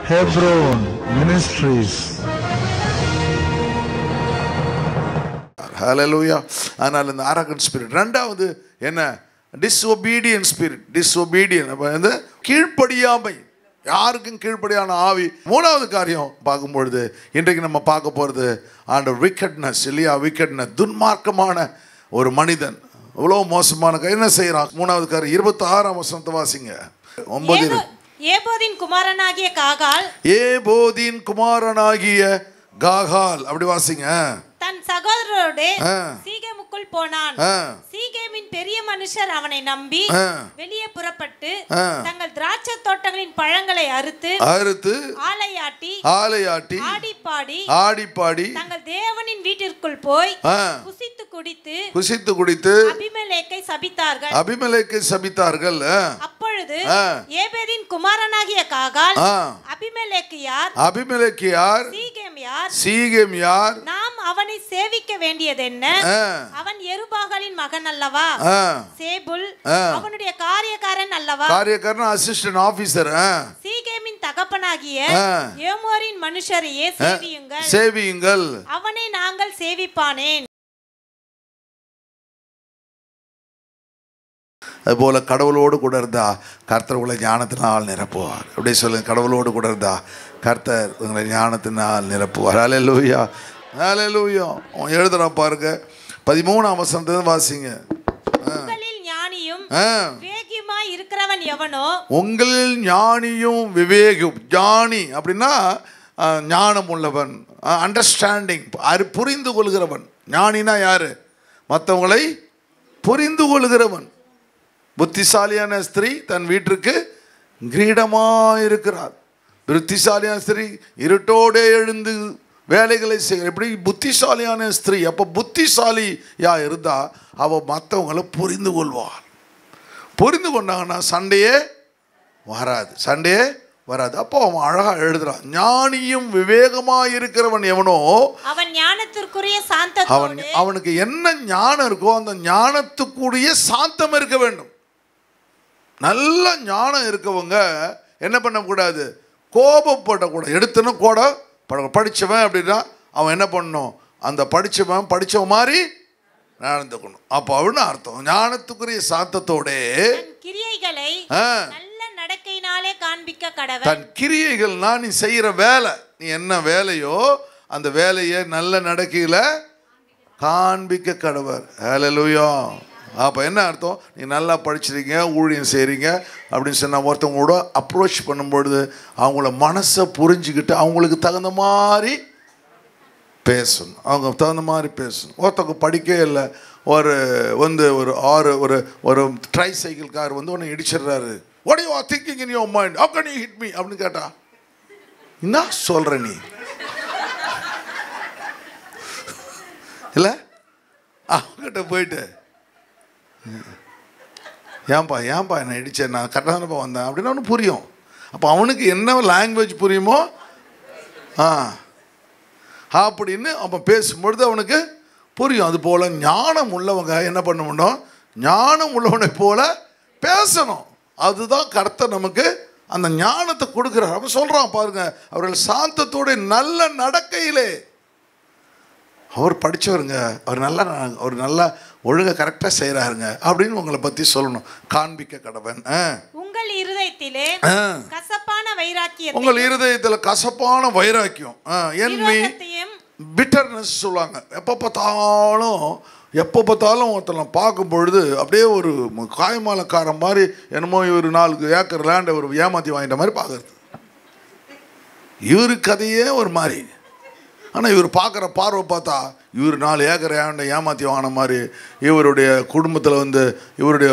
Hebron Ministries. Hallelujah. ஆனால் இந்த Arakan spirit ரெண்டாவது என்ன? Disobedient spirit. டிஸ்ஒபீடியன்ட் அப்போ வந்து கீழ்ப்படியாமை, யாருக்கும் கீழ்ப்படியான ஆவி. மூணாவது காரியம் பார்க்கும்பொழுது இன்றைக்கு நம்ம பார்க்க போகிறது ஆண்டவர் விக்கெட்னஸ் இல்லையா? விக்கெட்னஸ், துன்மார்க்கமான ஒரு மனிதன் இவ்வளோ மோசமான என்ன செய்கிறான்? மூணாவது காரியம் 26ஆம் வசனத்தை வாசிங்க. 9 ஏபோதின் குமாரனாகிய காகால், ஏபோதின் குமாரனாகிய காகால், அப்படி வாசிங்க. தன் சகோதரரோடு சீகேமுக்குள் போனான். சீகேமின் பெரிய மனுஷர் அவனை நம்பி வெளியே புறப்பட்டு தங்கள் திராட்சை தோட்டங்களின் பழங்களை அறுத்து ஆலையாட்டி ஆடிப்பாடி தங்கள் தேவனின் வீட்டிற்குள் போய் புசித்து குடித்து அபிமெலேக்கை சபித்தார்கள். அப்பொழுது ஏபேதின் குமாரனாகிய காகால் அபிமெலேக்கியார் சீகேம் யார் நாம் அவனை சேவிக்க வேண்டியது என்ன? அவன் யெருபாகாலின் மகன் அல்லவா? சேபுல் அவனுடைய காரியக்காரன் அல்லவா? காரியக்காரன் அசிஸ்டன்ட் ஆபீசர். சீகேமின் தகப்பனாகிய ஏமோரின் மனுஷரையே சேவியுங்கள், அவனை நாங்கள் சேவிப்பானேன். அதுபோல கடவுளோடு கூட இருந்தா கர்த்தர் உங்களை ஞானத்தினால் நிரப்புவார். அப்படியே சொல்லுங்க, கடவுளோடு கூட இருந்தா கர்த்தர் உங்களை ஞானத்தினால் நிரப்புவார். ஹல்லேலூயா, ஹல்லேலூயா. எழுதுறான் பாருங்க, 13ஆம் வசனத்தை வாசிங்க. உங்களில் ஞானியும் விவேகியுமாய் இருக்கிறவன் எவனோ? உங்களில் ஞானியும் விவேகம். ஞானி அப்படின்னா ஞானம் உள்ளவன், அண்டர்ஸ்டாண்டிங், புரிந்து கொள்கிறவன். ஞானினா யாரு? மற்றவங்களை புரிந்து கொள்கிறவன். புத்திசாலியான ஸ்திரீ தன் வீட்டிற்கு கிரீடமாக இருக்கிறார். புத்திசாலியான ஸ்திரீ இருட்டோடே எழுந்து வேலைகளை செய்ய. எப்படி புத்திசாலியான ஸ்திரீ? அப்போ புத்திசாலியா இருந்தா அவள் மற்றவங்களை புரிந்து கொள்வாள். புரிந்து கொண்டாங்கன்னா சண்டையே வராது. அப்போ அவன் அழகா எழுதுறான், ஞானியும் விவேகமாக இருக்கிறவன் எவனோ அவன் ஞானத்திற்குரிய சாந்தத்தோடு, அவனுக்கு என்ன ஞானம் இருக்கோ அந்த ஞானத்துக்குரிய சாந்தம் இருக்க வேண்டும். நல்ல ஞானம் இருக்கவங்க என்ன பண்ணக்கூடாது? கோபப்படக்கூடாது. எடுத்துன்னு படித்தவன் அப்படின்னா அவன் என்ன பண்ணணும்? அந்த படித்தவன் மாதிரி நடந்துக்கணும். அப்போ அப்படின்னு அர்த்தம். ஞானத்துக்குரிய சாந்தத்தோட கிரியைகளை நல்ல நடக்கையினாலே காண்பிக்க கடவர். தன் கிரியைகள்னா நீ செய்கிற வேலை, நீ என்ன வேலையோ அந்த வேலையை நல்ல நடக்கையில் காண்பிக்க கடவர். ஹல்லேலூயா. அப்போ என்ன அர்த்தம்? நீ நல்லா படிச்சிருக்கீங்க, ஊழியம் செய்கிறீங்க அப்படின்னு சொன்னால் ஒருத்தவங்க கூட அப்ரோச் பண்ணும்பொழுது அவங்கள மனசை புரிஞ்சுக்கிட்டு அவங்களுக்கு தகுந்த மாதிரி பேசணும். ஒருத்தவங்க படிக்கவே இல்லை, ஒரு ட்ரை சைக்கிள் கார் வந்து ஒன்று இடிச்சிடுறாரு. What are you thinking in your mind? How can you hit me? அப்படின்னு கேட்டா என்ன சொல்ற நீ? இல்லை அவங்ககிட்ட போயிட்டு ஏன்பா என்னை இடிச்சேன், நான் கரெக்டாக தானப்பா வந்தேன் அப்படின்னு அவனுக்கு புரியும். அப்போ அவனுக்கு என்ன லாங்குவேஜ் புரியுமோ அப்படின்னு அவன் பேசும்பொழுது அவனுக்கு புரியும். அது போல் ஞானம் உள்ளவங்க என்ன பண்ண முடியும்? ஞானம் உள்ளவனை போல பேசணும். அதுதான் கர்த்தர் நமக்கு அந்த ஞானத்தை கொடுக்குறார். அவன் சொல்கிறான் பாருங்க, அவர்கள் சாந்தத்தோட நல்ல நடக்கையிலே. அவர் படித்தவருங்க, அவர் நல்லா ஒழுங்க கரெக்டாக செய்கிறாருங்க அப்படின்னு உங்களை பற்றி சொல்லணும், காண்பிக்க கடவன். உங்கள் இருதயத்திலே கசப்பான வைராக்கியம், என்மை, பிட்டர்னஸ் சொல்லுவாங்க. எப்போ பார்த்தாலும் ஒருத்தனை பார்க்கும் பொழுது அப்படியே ஒரு காய்மாலக்காரன் மாதிரி, என்னமோ இவர் 4 ஏக்கர் லேண்டை ஒரு ஏமாற்றி வாங்கிட்ட மாதிரி பார்க்குறது. இவரு கதையே ஒரு மாதிரி. ஆனால் இவர் பார்க்குற பார்வை பார்த்தா இவர் 4 ஏக்கர் ஏமாற்றி வாங்கின மாதிரி, இவருடைய குடும்பத்தில் வந்து இவருடைய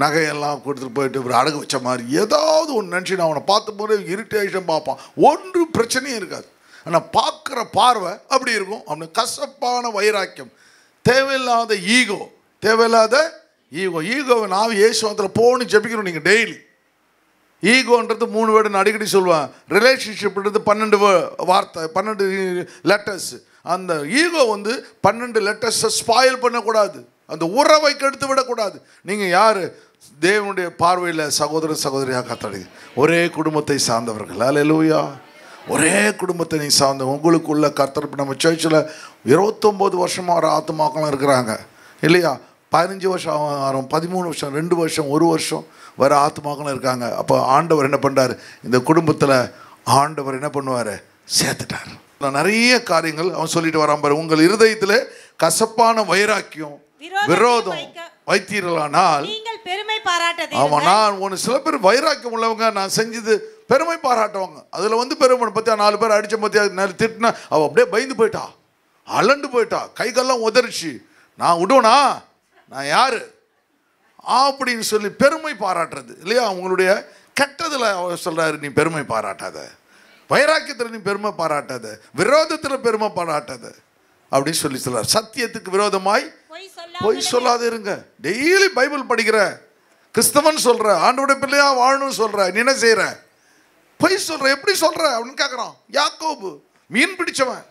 நகையெல்லாம் கொடுத்துட்டு போயிட்டு இவர் அடகு வச்ச மாதிரி ஏதாவது ஒன்று நினச்சி நான் அவனை பார்த்த போது இரிட்டேஷன் பார்ப்பான். ஒன்று பிரச்சனையும் இருக்காது, ஆனால் பார்க்குற பார்வை அப்படி இருக்கும். அவனுக்கு கசப்பான வைராக்கியம், தேவையில்லாத ஈகோவை நான் இயேசுவத்தில் போன்னு ஜெபிக்கணும். நீங்கள் டெய்லி ஈகோன்றது 3 வேர்டு நான் அடிக்கடி சொல்லுவேன். ரிலேஷன்ஷிப்ன்றது 12 வார்த்தை, 12 லெட்டர்ஸ். அந்த ஈகோ வந்து 12 லெட்டர்ஸை ஸ்பாயில் பண்ணக்கூடாது, அந்த உறவை கெடுத்து விடக்கூடாது. நீங்கள் யார்? தேவனுடைய பார்வையில் சகோதர சகோதரியாக கத்தடி ஒரே குடும்பத்தை சார்ந்தவர்கள். ஹல்லேலூயா. ஒரே குடும்பத்தை நீ சார்ந்த உங்களுக்குள்ள கர்த்தர் நம்ம சர்ச்சில் 29 வருஷமாக வர ஆத்துமாக்களும் இருக்கிறாங்க இல்லையா? 15 வருஷம் வரும், 13 வருஷம், 2 வருஷம், 1 வருஷம் வர ஆத்துமாக்களும் இருக்காங்க. அப்போ ஆண்டவர் என்ன பண்ணுறாரு? இந்த குடும்பத்தில் ஆண்டவர் என்ன பண்ணுவார்? சேர்த்துட்டார். நிறைய காரியங்கள் அவன் சொல்லிட்டு வரான் பாரு. உங்கள் இருதயத்தில் கசப்பான வைராக்கியம் விரோதம் வைத்தீர்களானால் நீங்கள் பெருமை பாராட்டதே. ஆமாம், நான் ஒன்று சில பேர் வைராக்கியம் உள்ளவங்க, நான் செஞ்சது பெருமை பாராட்டுவாங்க. அதில் பெருமை பற்றியா 4 பேர் அடித்த பற்றியா திட்டினா அவள் அப்படியே பயந்து போயிட்டா, அலண்டு போயிட்டா, கைகள்லாம் உதறிச்சு, நான் விடுவனா, நான் யாரு அப்படின்னு சொல்லி பெருமை பாராட்டுறது இல்லையா? அவங்களுடைய கெட்டதில் அவர் சொல்கிறாரு, நீ பெருமை பாராட்டாத, வைராக்கியத்தில் நீ பெருமை பாராட்டாத, விரோதத்தில் பெருமை பாராட்டாத அப்படின்னு சொல்லி சொல்கிறார். சத்தியத்துக்கு விரோதமாய் பொய் சொல்லாத இருங்க. டெய்லி பைபிள் படிக்கிற கிறிஸ்தவன் சொல்ற, ஆண்டோட பிள்ளையா வாழணும்னு சொல்ற, நீ என்ன செய்யற? பொய் சொல்ற. எப்படி சொல்ற அப்படின்னு கேட்குறான். யாக்கோபு மீன் பிடிச்சவன்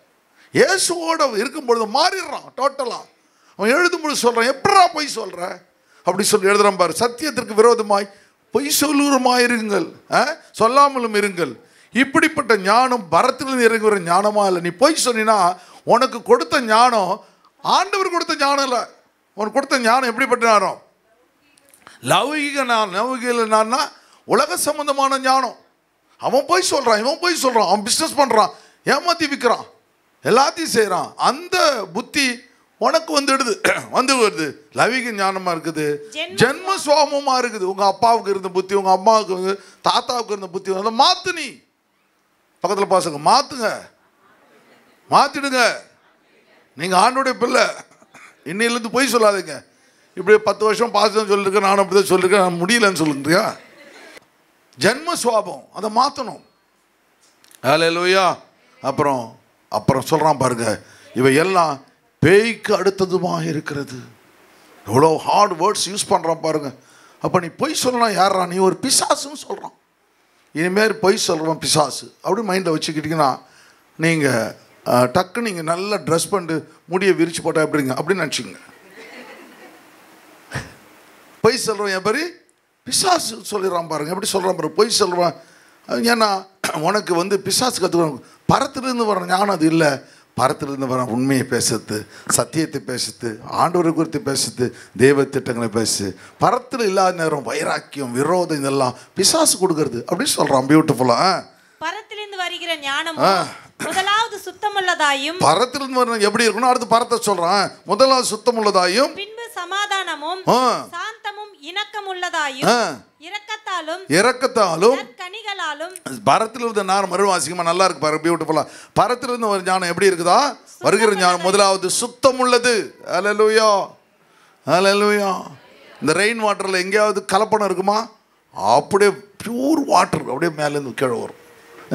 இயேசுவோட இருக்கும்பொழுது மாறிடுறான் டோட்டலா. அவன் எழுதும்பொழுது சொல்றான், எப்படா பொய் சொல்ற அப்படி சொல்லி எழுதுறான் பாரு. சத்தியத்திற்கு விரோதமாய் பொய் சொல்லுமாயிருங்கள், சொல்லாமலும் இருங்கள். இப்படிப்பட்ட ஞானம் பரத்திலிருந்து இறங்குற ஞானமா இல்லை. நீ பொய் சொன்னா உனக்கு கொடுத்த ஞானம் ஆண்டவர் கொடுத்த ஞானம் இல்லை. உனக்கு கொடுத்த ஞானம் எப்படிப்பட்ட ஞானம்? லௌகிக லௌகிகனா உலக சம்பந்தமான ஞானம். அவன் போய் சொல்றான், இவன் போய் சொல்றான், அவன் பிஸ்னஸ் பண்றான், ஏமாத்தி விற்கிறான், எல்லாத்தையும் செய்யறான். அந்த புத்தி உனக்கு வந்துடுது, வந்து வருது. லௌகிக ஞானமா இருக்குது, ஜென்ம சுவாபமா இருக்குது. உங்க அப்பாவுக்கு இருந்த புத்தி, உங்க அம்மாவுக்கு தாத்தாவுக்கு இருந்த புத்தி அதை மாத்து. நீ பக்கத்தில் பாசங்க மாத்துங்க, மாத்திடுங்க. நீங்க ஆண்டோடைய பிள்ளை, இன்னையிலேருந்து போய் சொல்லாதீங்க. இப்படி 10 வருஷம் பாசம் சொல்லிருக்கேன், நானும் அப்படிதான் சொல்லியிருக்கேன், நான் முடியலன்னு சொல்லுங்கறியா? ஜென்ம சுவாபம் அதை மாற்றணும். ஹல்லேலூயா. அப்புறம் சொல்கிறான் பாருங்க, இவை எல்லாம் பேய்க்கு அடுத்ததுமாக இருக்கிறது. எவ்வளோ ஹார்ட் வேர்ட்ஸ் யூஸ் பண்ணுறான் பாருங்க. அப்போ நீ பொய் சொல்லலாம், யாரா நீ? ஒரு பிசாசுன்னு சொல்கிறான். இனிமேல் பொய் சொல்கிறோம் பிசாசு அப்படி மைண்டில் வச்சுக்கிட்டிங்கன்னா நீங்கள் டக்கு நீங்கள் நல்லா ட்ரெஸ் பண்ணிட்டு முடியை விரிச்சு போட்டால் எப்படிங்க அப்படின்னு நினச்சிங்க. பொய் சொல்கிறோம் என் பேர் பிசாசு சொல்லிடுறான் பாருங்க. எப்படி சொல்கிறான் பாருங்க, பொய் சொல்கிறான். ஏன்னா உனக்கு பிசாசு கற்றுக்கணும். பரத்திலிருந்து வர ஞானம் அது இல்லை. பரத்திலிருந்து வர உண்மையை பேசுறது, சத்தியத்தை பேசுறது, ஆண்டவரை குறித்து பேசுறது, தெய்வ திட்டங்களை பேசு. பரத்தில் இல்லாத நேரம் வைராக்கியம் விரோதம் இதெல்லாம் பிசாசு கொடுக்கறது அப்படின்னு சொல்கிறான். பியூட்டிஃபுல்லா. பரத்திலிருந்து வருகிற ஞானம் முதலாவது சுத்தமுள்ளதாயும், பரத்திலிருந்து வர எப்படி இருக்கணும் அடுத்து பரத்தை சொல்றான். முதலாவது சுத்தமுள்ளதாயும், பின்பு சமாதானமும் சாந்தமும் இணக்கமுள்ளதாயும், இரக்கத்தாலும் கனிகளாலும். பரத்திலிருந்து ஞானம் மறுவாசிக்கமா நல்லா இருக்கு பாரு. பியூட்டிஃபுல்லா. பரத்திலிருந்து ஒரு ஞானம் எப்படி இருக்குதா? வருகிற ஞானம் முதலாவது சுத்தம் உள்ளது. ஹல்லேலூயா, ஹல்லேலூயா. இந்த ரெயின் வாட்டர்ல எங்கேயாவது கலப்படம் இருக்குமா? அப்படியே பியூர் வாட்டர் அப்படியே மேலேருந்து கீழே வரும்.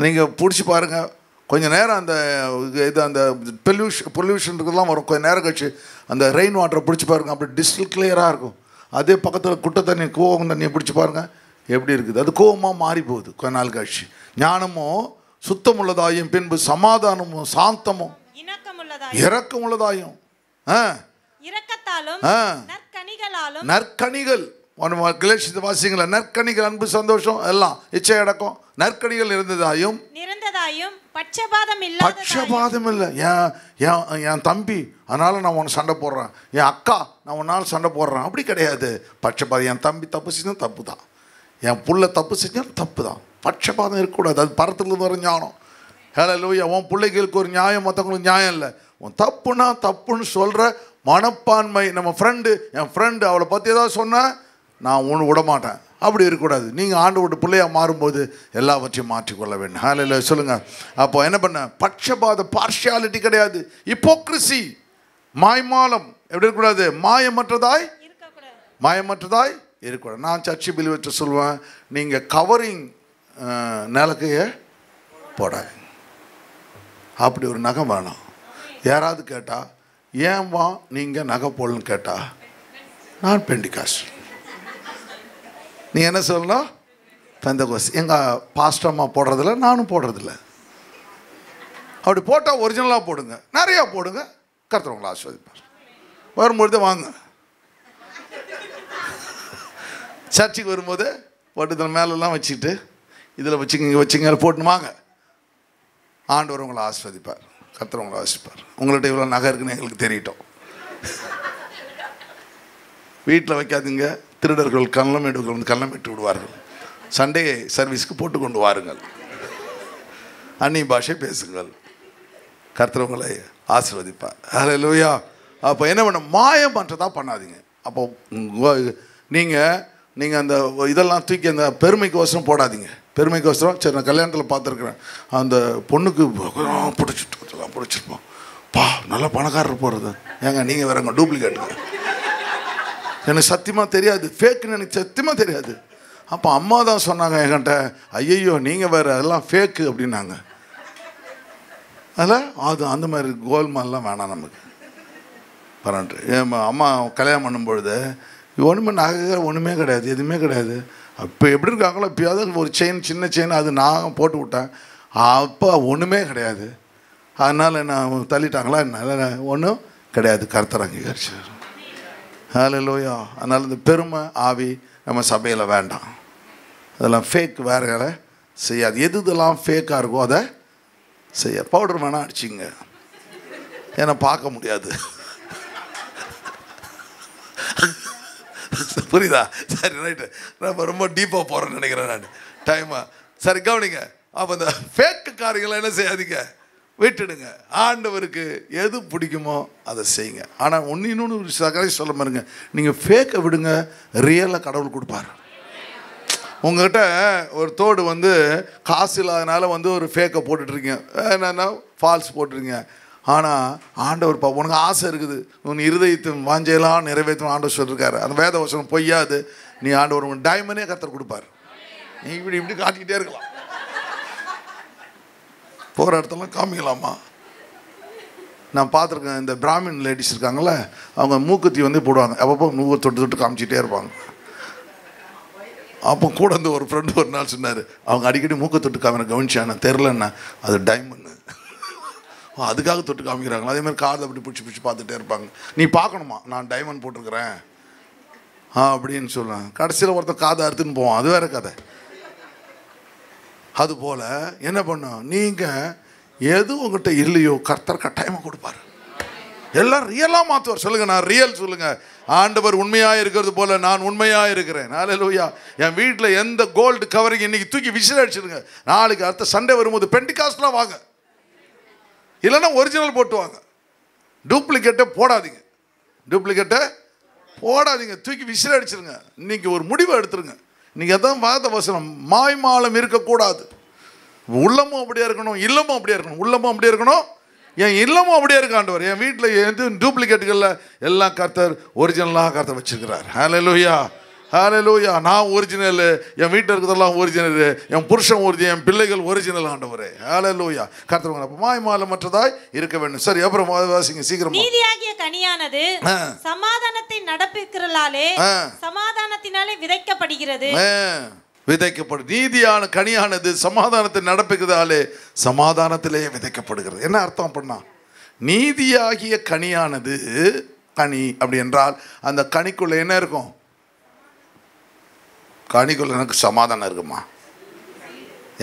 நீங்கள் பிடிச்சி பாருங்க. கொஞ்சம் நேரம் அந்த பொல்யூஷன் இருக்குலாம் வரும். கொஞ்சம் நேரம் கழிச்சு அந்த ரெயின் வாட்டரை பிடிச்சி பாருங்கள், அப்படி டிஸ்டில் கிளியராக இருக்கும். அதே பக்கத்தில் குட்டை தண்ணி கோவம் தண்ணியை பிடிச்சி பாருங்கள் எப்படி இருக்குது. அது கோவமாக மாறி போகுது கொஞ்ச நாள் கழிச்சு. ஞானமும் சுத்தமுள்ளதாயும், பின்பு சமாதானமும் சாந்தமும் இரக்கமுள்ளதாயும், நற்கனிகள் வாசிங்களா, நற்கனிகள் அன்பு சந்தோஷம் எல்லாம் இச்சை அடக்கம் நற்கனிகள் இருந்ததாயும், பட்சபாதம் இல்லை. என் தம்பி அதனால நான் உன்னை சண்டை போடுறேன், என் அக்கா நான் உன்னால சண்டை போடுறேன் அப்படி கிடையாது. பட்சபாதம். என் தம்பி தப்பு செஞ்சால் தப்பு தான், என் புள்ள தப்பு செஞ்சாலும் தப்பு தான். பட்சபாதம் இருக்கக்கூடாது. அது பரத்துலேருந்து வர ஞானம். ஹல்லேலூயா. உன் பிள்ளைகளுக்கு ஒரு நியாயம், மற்றவங்களுக்கு நியாயம் இல்லை. உன் தப்புனா தப்புன்னு சொல்கிற மனப்பான்மை. நம்ம என் ஃப்ரெண்டு அவளை பற்றி ஏதாவது சொன்னால் நான் ஒன்று விட மாட்டேன் அப்படி இருக்கக்கூடாது. நீங்கள் ஆண்டவருடைய பிள்ளையாக மாறும்போது எல்லாவற்றையும் மாற்றிக்கொள்ள வேண்டும். ஹல்லேலூயா சொல்லுங்கள். அப்போ என்ன பண்ண? பட்சபாத பார்ஷியாலிட்டி கிடையாது. ஹிப்போக்ரிசி மாய்மாலம் எப்படி இருக்கக்கூடாது? மாயமற்றதாய் இருக்கக்கூடாது. நான் சர்ச்சி பிலிவற்ற சொல்லுவேன், நீங்கள் கவரிங் நிலக்கையை போடாது. அப்படி ஒரு நகை வேணாம். யாராவது கேட்டால் ஏன்வா நீங்கள் நகை போடலன்னு கேட்டால் நான் பெண்டிகாஸ்ட். நீ என்ன சொல்லணும்? பெந்தகோஸ். எங்கள் பாஸ்டம்மா போடுறதில்ல, நானும் போடுறதில்ல. அப்படி போட்டால் ஒரிஜினலாக போடுங்க, நிறையா போடுங்க, கர்த்தர் உங்களை ஆசீர்வதிப்பார். வரும்பொழுது வாங்க, சர்ச்சுக்கு வரும்போது போட்டு இதில் மேலெல்லாம் வச்சுக்கிட்டு இதில் வச்சுங்க, இங்கே வச்சுங்க, போட்டுன்னு வாங்க. ஆண்டவர் உங்களை ஆசீர்வதிப்பார். கர்த்தர் உங்களை ஆசீர்வதிப்பார். உங்கள்கிட்ட இவ்வளோ நகை இருக்குன்னு எங்களுக்கு தெரியட்டும். வீட்டில் வைக்காதீங்க. திருடர்கள் கள்ளமேடுகள் வந்து கள்ளமிட்டு விடுவார்கள். சண்டே சர்வீஸ்க்கு போட்டு கொண்டு வாருங்கள். அந்நிய பாஷை பேசுங்கள். கர்த்தர் உங்களை ஆசீர்வதிப்பார். ஹல்லேலூயா. அப்போ என்ன பண்ண, மாயம் பண்ணுறதா பண்ணாதீங்க. அப்போ நீங்கள் அந்த இதெல்லாம் தூக்கி அந்த பெருமைக்கோசரம் போடாதீங்க. பெருமைக்கோசரம் சரி நான் கல்யாணத்தில் பார்த்துருக்குறேன், அந்த பொண்ணுக்கு பிடிச்சிருப்போம், பா நல்லா பணக்காரர் போகிறது. ஏங்க நீங்கள் வேறங்க டூப்ளிகேட்டுங்க. எனக்கு சத்தியமாக தெரியாது, ஃபேக்குன்னு எனக்கு சத்தியமாக தெரியாது. அப்போ அம்மா தான் சொன்னாங்க என்கிட்ட, ஐயையோ நீங்கள் வேறு அதெல்லாம் ஃபேக்கு அப்படின்னாங்க. அதில் அது அந்த மாதிரி கோல்மால்லாம் வேணாம் நமக்கு. பரவாயில்ல. என் அம்மா கல்யாணம் பண்ணும்பொழுது ஒன்றுமே நகை ஒன்றுமே கிடையாது, எதுவுமே கிடையாது. அப்போ எப்படி இருக்காங்களோ இப்போயாவது ஒரு செயின், சின்ன செயின் அது நான் போட்டு விட்டேன். அப்போ ஒன்றுமே கிடையாது. அதனால் என்ன தள்ளிட்டாங்களா? என்ன ஒன்றும் கிடையாது. கர்த்தர் அங்கீகரிச்சு. ஹல்லேலூயா. அதனால் இந்த பெருமை ஆவி நம்ம சபையில் வேண்டாம். அதெல்லாம் ஃபேக் வேறு வேலை செய்யாது. எது இதெல்லாம் ஃபேக்காக இருக்கோ அதை செய்ய. பவுடர் வேணால் அடிச்சிங்க, ஏன்னா பார்க்க முடியாது. புரியுதா? சரி, ரைட்டு. நம்ம ரொம்ப டீப்பாக போகிறேன்னு நினைக்கிறேன் நான். டைமா சரி கவனிங்க. அப்போ இந்த ஃபேக்கு காரியங்களை என்ன செய்யாதீங்க, விட்டுடுங்க. ஆண்டவருக்கு எது பிடிக்குமோ அதை செய்யுங்க. ஆனால் இன்னொன்று ஒரு சகரை சொல்ல பாருங்க, நீங்கள் ஃபேக்கை விடுங்க, ரியலாக கடவுள் கொடுப்பார். உங்கள்கிட்ட ஒரு தோடு வந்து காசு இல்லாதனால வந்து ஒரு ஃபேக்கை போட்டுட்ருக்கீங்க, என்னென்னா ஃபால்ஸ் போட்டுருங்க. ஆனால் ஆண்டவர் உனக்கு ஆசை இருக்குது, உன் இருதயத்தின் வாஞ்சையெல்லாம் நிறைவேற்றும் ஆண்டவர் சொல்லியிருக்காரு. அந்த வேத வசனம் பொய்யாது. நீ ஆண்டவர் உன் டைமண்டே கர்த்தர் கொடுப்பார். நீ இப்படி இப்படி காட்டிக்கிட்டே இருக்கலாம், போகிற இடத்துலாம் காமிக்கலாமா? நான் பார்த்துருக்கேன், இந்த பிராமின் லேடிஸ் இருக்காங்களே, அவங்க மூக்குத்தி வந்து போடுவாங்க. அப்பப்போ மூக்கு தொட்டு தொட்டு காமிச்சிட்டே இருப்பாங்க. அப்போ கூட வந்து ஒரு ஃப்ரெண்டு ஒரு நாள் சொன்னார், அவங்க அடிக்கடி மூக்கை தொட்டு காமிற கவனிச்சான தெரிலன்னா அது டைமண்ட், அதுக்காக தொட்டு காமிக்கிறாங்க. அதேமாதிரி காதை அப்படி பிடிச்சி பிடிச்சி பார்த்துட்டே இருப்பாங்க. நீ பார்க்கணுமா நான் டைமண்ட் போட்டிருக்கிறேன் அப்படின்னு சொல்லுவேன். கடைசியில் ஒருத்தர் காதை அறுத்துன்னு போவான், அது வேற கதை. அதுபோல் என்ன பண்ணும், நீங்கள் எது உங்கள்கிட்ட இல்லையோ கர்த்தர் கட்டாயமாக கொடுப்பார். எல்லாம் ரியலாக மாற்றுவார். சொல்லுங்கள், நான் ரியல் சொல்லுங்கள். ஆண்டவர் உண்மையாக இருக்கிறது போல நான் உண்மையாக இருக்கிறேன். ஹல்லேலூயா. என் வீட்டில் எந்த கோல்டு கவரிங் இன்னைக்கு தூக்கி விசில் அடிச்சிடுங்க. நாளைக்கு அடுத்த சண்டே வரும்போது பெண்டிகாஸ்ட்லாம் வாங்க, இல்லைன்னா ஒரிஜினல் போட்டு வாங்க. டூப்ளிகேட்டை போடாதீங்க, டூப்ளிகேட்டை போடாதீங்க, தூக்கி விசில் அடிச்சிருங்க. இன்னைக்கு ஒரு முடிவை எடுத்துருங்க. நீங்கள் எதாவது வாத வசனம் மாய்மாலம் இருக்கக்கூடாது. உள்ளமும் அப்படியே இருக்கணும், இல்லமும் அப்படியே இருக்கணும். உள்ளமும் அப்படியே இருக்கணும், என் இல்லமும் அப்படியே இருக்க ஆண்டவர். என் வீட்டில் எது டூப்ளிகேட்டுகளில் எல்லாம் கர்த்தர் ஒரிஜினலாக கர்த்தர் வச்சுருக்கிறார். ஹல்லேலூயா, ஹல்லேலூயா. நான் ஒரிஜினல், என் வீட்டில் இருக்கிறதெல்லாம் ஒரிஜினல், என் புருஷன் ஒரிஜினல், என் பிள்ளைகள் ஒரிஜினல் ஆண்டவரே. ஹல்லேலூயா. கர்த்தர் அப்போ மாய்மாலமற்றதாய் இருக்க வேண்டும். சரி, அப்புறம் வாசிங்க சீக்கிரம். நீதியாகிய கனியானது சமாதானத்தை நடப்பிக்கிறலாலே சமாதானத்தினாலே விதைக்கப்படுகிறது. விதைக்கப்படும். நீதியான கனியானது சமாதானத்தை நடப்பிக்கிறதாலே சமாதானத்திலே விதைக்கப்படுகிறது. என்ன அர்த்தம் பண்ணா, நீதியாகிய கனியானது, கனி அப்படி என்றால் அந்த கனிக்குள்ள என்ன இருக்கும்? கனிக்குள்ள எனக்கு சமாதானம் இருக்குமா?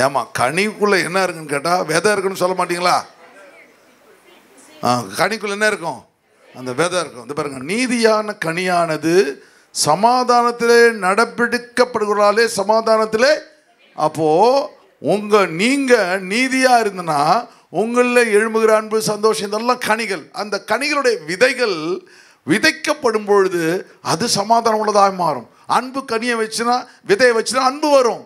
ஏமா கனிக்குள்ள என்ன இருக்குன்னு கேட்டால் விதை இருக்குன்னு சொல்ல மாட்டீங்களா? கனிக்குள்ள என்ன இருக்கும்? அந்த விதை இருக்கும். இந்த பாருங்க, நீதியான கனியானது சமாதானத்திலே நடப்பிடிக்கப்படுகிறாலே சமாதானத்திலே. அப்போது நீங்கள் நீதியாக இருந்தனா உங்களில் எழும்புகிற அன்பு, சந்தோஷம், இதெல்லாம் கனிகள். அந்த கனிகளுடைய விதைகள் விதைக்கப்படும் பொழுது அது சமாதானம் உள்ளதாக மாறும். அன்பு கனியை வச்சுனா, விதையை வச்சுனா அன்பு வரும்.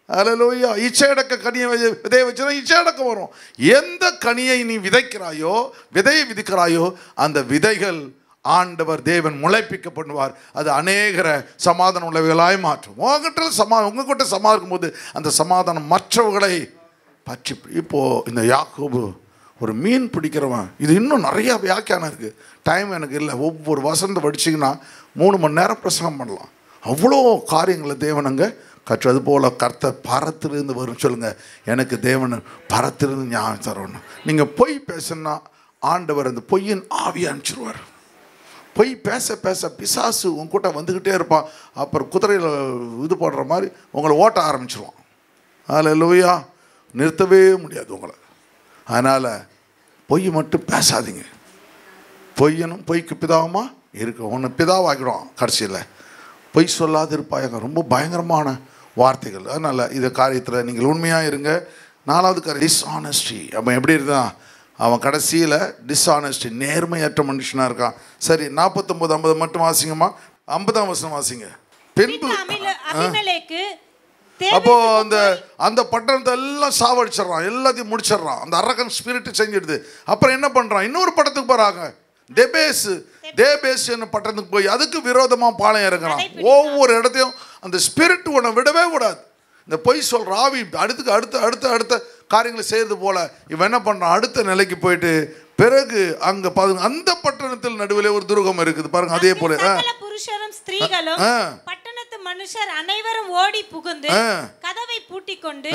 ஹல்லேலூயா. இச்சையடக்க கனியை விதையை வச்சுனா இச்சையடக்கம் வரும். எந்த கனியை நீ விதைக்கிறாயோ, விதையை விதைக்கிறாயோ, அந்த விதைகள் ஆண்டவர் தேவன் முளைப்பிக்க பண்ணுவார். அது அநேகர சமாதானம் உள்ளவைகளாய் மாற்றும். உங்ககிட்ட சமாதானம் இருக்கும்போது அந்த சமாதானம் மற்றவர்களை பற்றி. இப்போது இந்த யாக்கோபு ஒரு மீன் பிடிக்கிறவன், இது இன்னும் நிறையா வியாக்கியானம் இருக்குது. டைம் எனக்கு இல்லை. ஒவ்வொரு வசனத்தை படிச்சிங்கன்னா 3 மணி நேரம் பிரசங்கம் பண்ணலாம். அவ்வளோ காரியங்களை தேவன் அங்கே கற்று. அது போல் கர்த்தர் பரத்திலிருந்து வரும். சொல்லுங்கள், எனக்கு தேவன் பரத்திலிருந்து ஞாபகம் தரணும். நீங்கள் பொய் பேசுனா ஆண்டவர் அந்த பொய்யின் ஆவியை அனுப்பிச்சிருவார். பொய் பேச பேச பிசாசு உங்ககிட்ட வந்துக்கிட்டே இருப்பான். அப்புறம் குதிரையில் இது போடுற மாதிரி உங்களை ஓட்ட ஆரம்பிச்சிருவான். ஹல்லேலூயா. நிறுத்தவே முடியாது உங்களை. அதனால் பொய் மட்டும் பேசாதீங்க. பொய்க்கு பிதாவமாக இருக்கும், ஒன்று பிதாவாகிடும் கடைசியில். பொய் சொல்லாது இருப்பாங்க, ரொம்ப பயங்கரமான வார்த்தைகள். அதனால் இந்த காரியத்தில் நீங்கள் உண்மையாக இருங்க. 4வது காரியம் டிஸ்ஆனஸ்டி. அவன் எப்படி இருந்தான்? அவன் கடைசியில் டிஸ்ஆனஸ்டி, நேர்மையற்ற மனுஷனாக இருக்கான். சரி, 49, 50 மட்டும் வாசிங்கம்மா. 50ஆம் வசனம் வாசிங்க. பின்பு அப்போ அந்த பட்டணத்தை எல்லாம் சாவடிச்சிடறான், எல்லாத்தையும் முடிச்சிடறான். அந்த அரகன் ஸ்பிரிட் செஞ்சிடுது. அப்புறம் என்ன பண்ணுறான்? இன்னொரு பட்டத்துக்கு போகிறாங்க, தேபேஸ் என்ன பட்டணத்துக்கு போய் அதுக்கு விரோதமாக பாளையம் இறங்குறான். ஒவ்வொரு இடத்தையும் அந்த ஸ்பிரிட் உன்னை விடவே கூடாது. இந்த பொய் சொல்கிற ஆவி அடுத்த காரியங்களை செய்யறது போல இவன் என்ன பண்ணுறான்? அடுத்த நிலைக்கு போயிட்டு பிறகு அங்க அந்த பட்டணத்தில் நடுவில் ஒரு துருகம் இருக்குது பாருங்க. அதே போல புருஷரும் ஸ்திரீகளும் பட்டணத்து மனுஷர் அனைவரும் ஓடி புகுந்து கதவை பூட்டிக்கொண்டு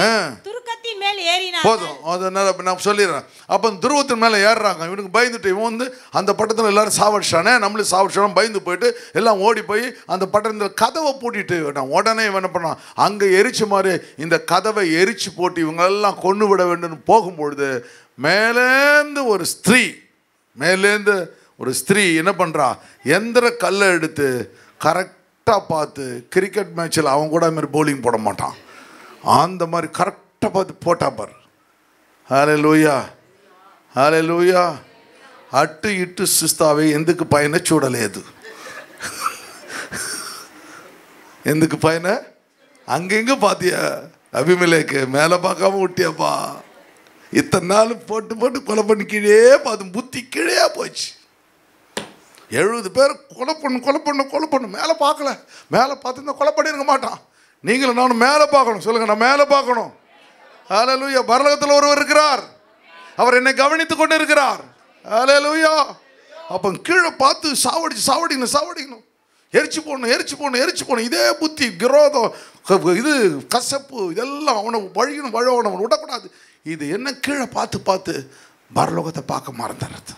துருக்கத்தின் மேல் ஏறினார்கள். போதும், அதனால நான் சொல்லிடுறேன். அப்போ துருவத்தின் மேலே ஏறுறாங்க. இவனுக்கு பயந்துட்டு இவன் அந்த பட்டணத்தில் எல்லாரும் சாவடிச்சானே, நம்மளும் சாவடிச்சானோ பயந்து போயிட்டு எல்லாம் ஓடி போய் அந்த பட்டணத்தில் கதவை பூட்டிட்டு உடனே இவன் என்ன பண்ணான்? அங்கே எரிச்சு மாதிரி இந்த கதவை எரிச்சு போட்டு இவங்க எல்லாம் கொண்டு விட வேண்டும் போகும்பொழுது மேலேந்து ஒரு ஸ்திரீ என்ன பண்ணுறா? எந்திர கல்லை எடுத்து கரெக்டாக பார்த்து, கிரிக்கெட் மேட்சில் அவன் கூட மாதிரி பவுலிங் போட மாட்டான், அந்த மாதிரி கரெக்டாக பார்த்து போட்டா பார். ஹல்லேலூயா, ஹல்லேலூயா. అటు ఇటు చూస్తావే, ఎందుకు పైన చూడలేదు? ఎందుకు పైన அங்கெங்க பார்த்தியா? அபிமெலேக்கு மேலே பார்க்காம விட்டியாப்பா. இத்தனை நாள் போட்டு கொலை பண்ணி கீழே பார்த்து புத்தி கீழே போச்சு. 70 பேர் கொலை பண்ணு மேலே பார்க்கல. மேலே பார்த்து கொலை பண்ணிருக்க மாட்டான். நீங்களும் நானும் மேலே பார்க்கணும். சொல்லுங்க, நான் மேலே பார்க்கணும். ஹல்லேலூயா. பரலோகத்தில் ஒருவர் இருக்கிறார், அவர் என்னை கவனித்துக் கொண்டு இருக்கிறார். ஹல்லேலூயா. அப்போ கீழே பார்த்து சாவடிக்கணும், எரிச்சு போடணும். இதே புத்தி, விரோதம், இது கசப்பு, இதெல்லாம் அவனை வழியணும், அவனை விடக்கூடாது. இது என்ன? கீழே பார்த்து பரலோகத்தை பார்க்க மறந்துடுறது.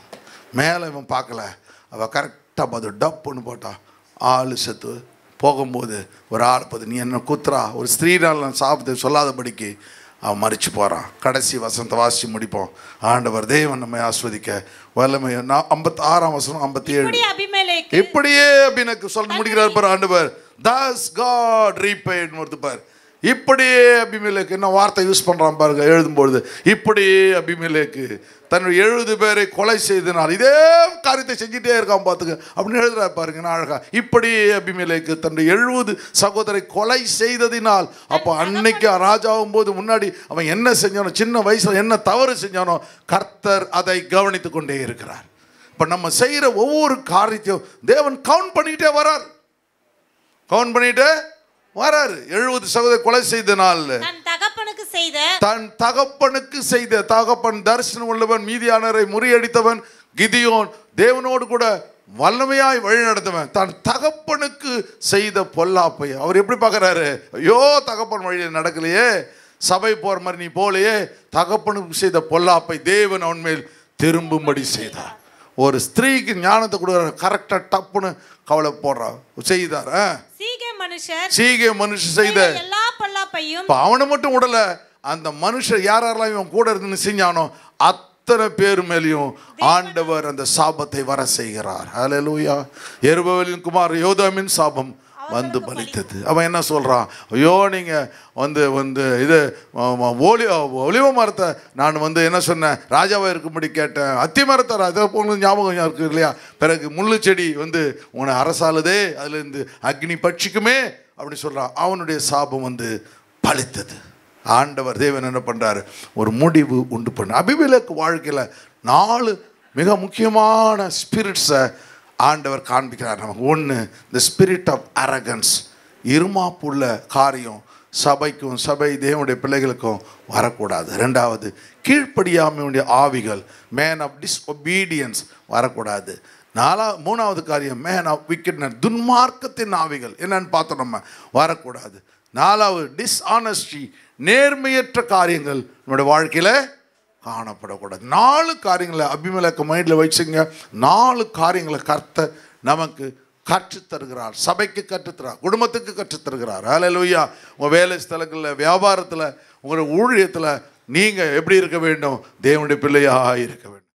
மேலே இவன் பார்க்கல. அவள் கரெக்டாக பார்த்து டப்புன்னு போட்டா ஆள் செத்து போகும்போது ஒரு ஆள் பார்த்து, நீ என்ன குத்துறா? ஒரு ஸ்திரீனால் நான் சாப்பிட்டு சொல்லாதபடிக்கு அவன் மறிச்சு போகிறான். கடைசி வசனத்தை வாசி முடிப்போம். ஆண்டவர் தேவன் நம்மை ஆஸ்வதிக்க வல்லமை. 56ஆம் வசனம் 57. இப்படியே அபிமெலேக்கு சொல்ல முடிக்கிறார் பார் ஆண்டவர். thus God repaid பார். இப்படியே அபிமெலேக்கு என்ன வார்த்தை யூஸ் பண்ணுறான் பாருங்க எழுதும்பொழுது. இப்படியே அபிமெலேக்கு தன்னுடைய 70 பேரை கொலை செய்தனால் இதே காரியத்தை செஞ்சுட்டே இருக்கான் பார்த்துக்க அப்படின்னு எழுதுறாரு பாருங்க. நான் அழகா, இப்படியே அபிமெலேக்கு தன்னுடைய 70 சகோதரை கொலை செய்ததினால். அப்போ அன்னைக்கு ராஜாவும் போது முன்னாடி அவன் என்ன செஞ்சானோ, சின்ன வயசுல என்ன தவறு செஞ்சானோ, கர்த்தர் அதை கவனித்து கொண்டே இருக்கிறார். இப்போ நம்ம செய்கிற ஒவ்வொரு காரியத்தையும் தேவன் கவுண்ட் பண்ணிக்கிட்டே வராரு. 70 சகோதரி கொலை செய்தனால் தன் தகப்பனுக்கு செய்த தகப்பன் தரிசனம் உள்ளவன், மீதியானரை முறியடித்தவன், கிதியோன் தேவனோடு கூட வல்லமையாய் வழி நடத்தவன், தன் தகப்பனுக்கு செய்த பொல்லாப்பை அவர் எப்படி பார்க்குறாரு? ஐயோ, தகப்பன் வழியில் நடக்கலையே, சபை போகிற மாதிரி நீ போலையே, தகப்பனுக்கு செய்த பொல்லாப்பை தேவன் அவன் மேல் திரும்பும்படி செய்தார். ஒரு ஸ்திரீக்கு ஞானத்தை கொடுக்குற கரெக்டாக டப்புன்னு கவலை போடுறா செய்தார். சீகே மனுஷர் செய்த எல்லா பொல்லாப்பையும் அவனை மட்டும் விடல, அந்த மனுஷர் யாரெல்லாம் இவன் கூட இருந்து செஞ்சானோ அத்தனை பேர் மேலேயும் ஆண்டவர் அந்த சாபத்தை வர செய்கிறார். ஹல்லேலூயா. யெருபயேலின் குமார் யோதாமின் சாபம் வந்து பலித்தது. அவன் என்ன சொல்கிறான்? ஐயோ, நீங்கள் இது ஒலிவ மரத்தை நான் என்ன சொன்னேன், ராஜாவாக இருக்கும்படி கேட்டேன், அத்தி மரத்தை அதை போன ஞாபகம் இருக்குது இல்லையா? பிறகு முள்ளு செடி உன்னை அரசாளுதே, அதுலேருந்து அக்னி பட்சிக்குமே அப்படின்னு சொல்கிறான். அவனுடைய சாபம் பலித்தது. ஆண்டவர் தேவன் என்ன பண்ணுறாரு? ஒரு முடிவு உண்டு பண்ண. அபிமெலேக்கு வாழ்க்கையில் 4 மிக முக்கியமான ஸ்பிரிட்ஸை ஆண்டவர் காண்பிக்கிறார் நமக்கு. 1, த ஸ்பிரிட் ஆஃப் அரகன்ஸ், இருமாப்புள்ள காரியம் சபைக்கும் சபை தேவனுடைய பிள்ளைகளுக்கும் வரக்கூடாது. 2வது, கீழ்ப்படியாமையுடைய ஆவிகள், மேன் ஆஃப் டிஸ்ஒபீடியன்ஸ் வரக்கூடாது. 3வது காரியம், மேன் ஆஃப் விக்கெட்னஸ், துன்மார்க்கத்தின் ஆவிகள் என்னன்னு பார்த்தோம் நம்ம, வரக்கூடாது. 4வது, டிஸ்ஆனஸ்டி, நேர்மையற்ற காரியங்கள் நம்முடைய வாழ்க்கையில் காணப்படக்கூடாது. 4 காரியங்களை அபிமெலேக்கு மைண்டில் வச்சுங்க. 4 காரியங்களை கர்த்தர் நமக்கு கற்றுத்தருகிறார். சபைக்கு கற்றுத்தருகிறார், குடும்பத்துக்கு கற்றுத்தருகிறார். ஹல்லேலூயா. உங்கள் வேலை ஸ்தலங்களில், வியாபாரத்தில், உங்களுடைய ஊழியத்தில் நீங்க எப்படி இருக்க வேண்டும்? தேவனுடைய பிள்ளையாக இருக்க வேண்டும்.